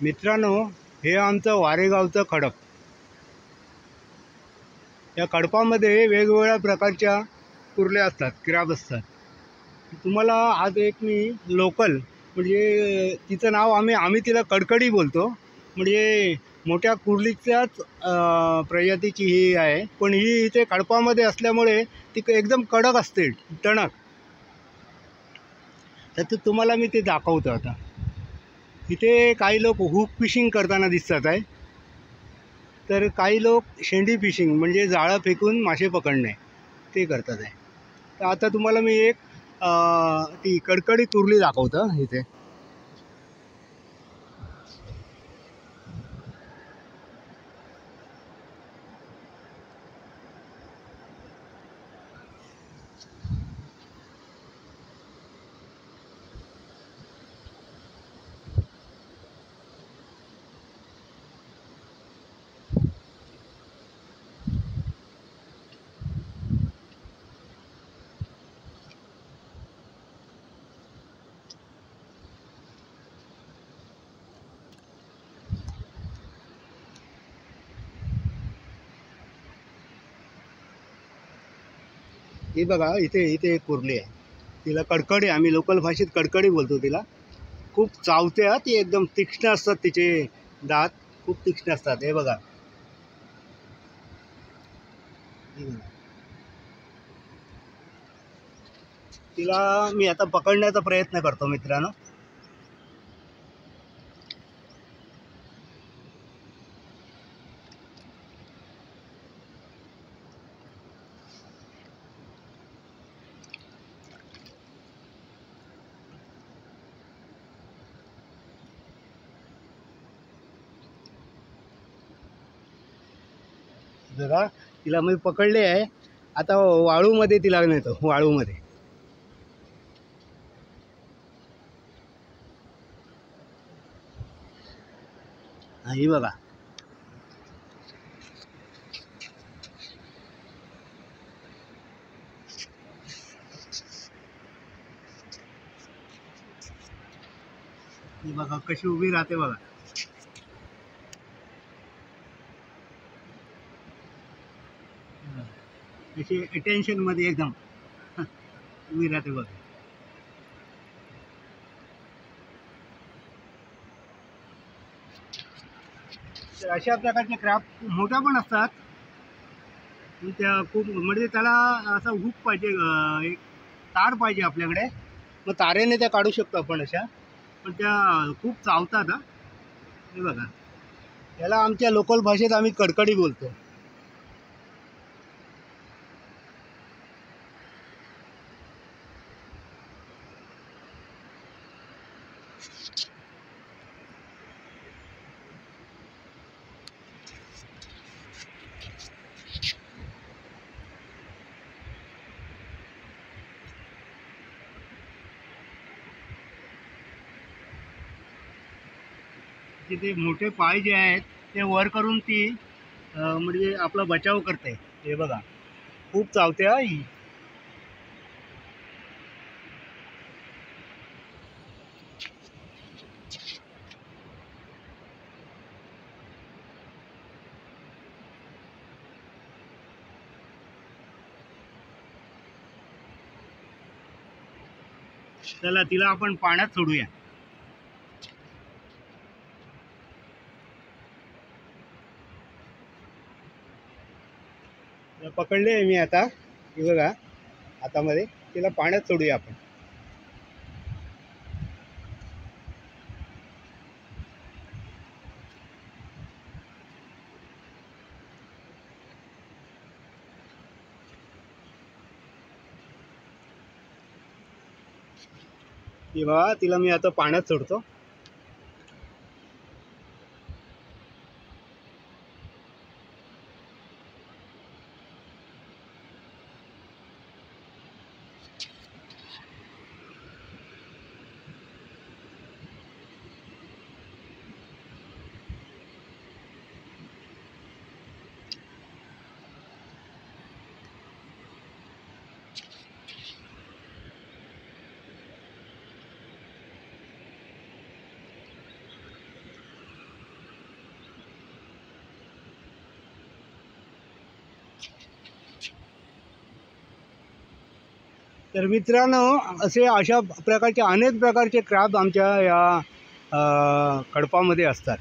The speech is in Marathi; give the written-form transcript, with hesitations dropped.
मित्रांनो, हे आमचं वारेगावचं खडप. या खडपामध्ये वेगवेगळ्या प्रकारच्या कुर्ल्या असतात, क्रॅब असतात. तुम्हाला आज एक मी लोकल म्हणजे तिचं नाव आम्ही तिला कडकडी बोलतो. म्हणजे मोठ्या कुर्लीच्याच प्रजातीची ही आहे, पण ही इथे खडपामध्ये असल्यामुळे ती एकदम कडक असते, टणक. तर तुम्हाला मी ते दाखवतो आता. इथे काही लोक हुक फिशिंग करताना दिसतात आहे, तर काही लोक शेंडी फिशिंग म्हणजे जाळं फेकून मासे पकडणे ते करतात आहे. तर आता तुम्हाला मी एक ती कडकडी कुर्ली दाखवतो इथे. ही बघा, इथे इथे एक कुर्ली आहे. तिला कडकडी, आम्ही लोकल भाषेत कडकडी बोलतो तिला. खूप चावते हा, ती एकदम तीक्ष्ण असतात, तिचे दात खूप तीक्ष्ण असतात. हे बघा, तिला मी आता पकडण्याचा प्रयत्न करतो मित्रांनो. बघा, तिला मी पकडले आहे. आता वाळूमध्ये तिला नेतो, वाळूमध्ये. ही बघा, ही बघा कशी उभी राहते बघा. अशी अटेन्शन मध्ये एकदम उभी राहते बघा. तर अशा प्रकारचे क्राफ्ट मोठ्या पण असतात. त्या खूप म्हणजे त्याला असा हुक पाहिजे, एक तार पाहिजे आपल्याकडे. मग तारेने त्या काढू शकतो आपण अशा. पण त्या खूप चावतात हा. हे बघा, याला आमच्या लोकल भाषेत आम्ही कडकडी बोलतो. तिथे मोठे पाय जे आहेत ते वर करून ती म्हणजे आपला बचाव करते. हे बघा, खूप चावते हा ही. चला, तिला आपण पाण्यात सोडूया. पकडले मी आता, हे बघा हातामध्ये. तिला पाण्यात सोडूया आपण. हे बघा, तिला मी आता पाण्यात सोडतो. तर मित्रांनो, अशा प्रकारचे अनेक प्रकारचे क्रॅब आमच्या या खडपामध्ये असतात.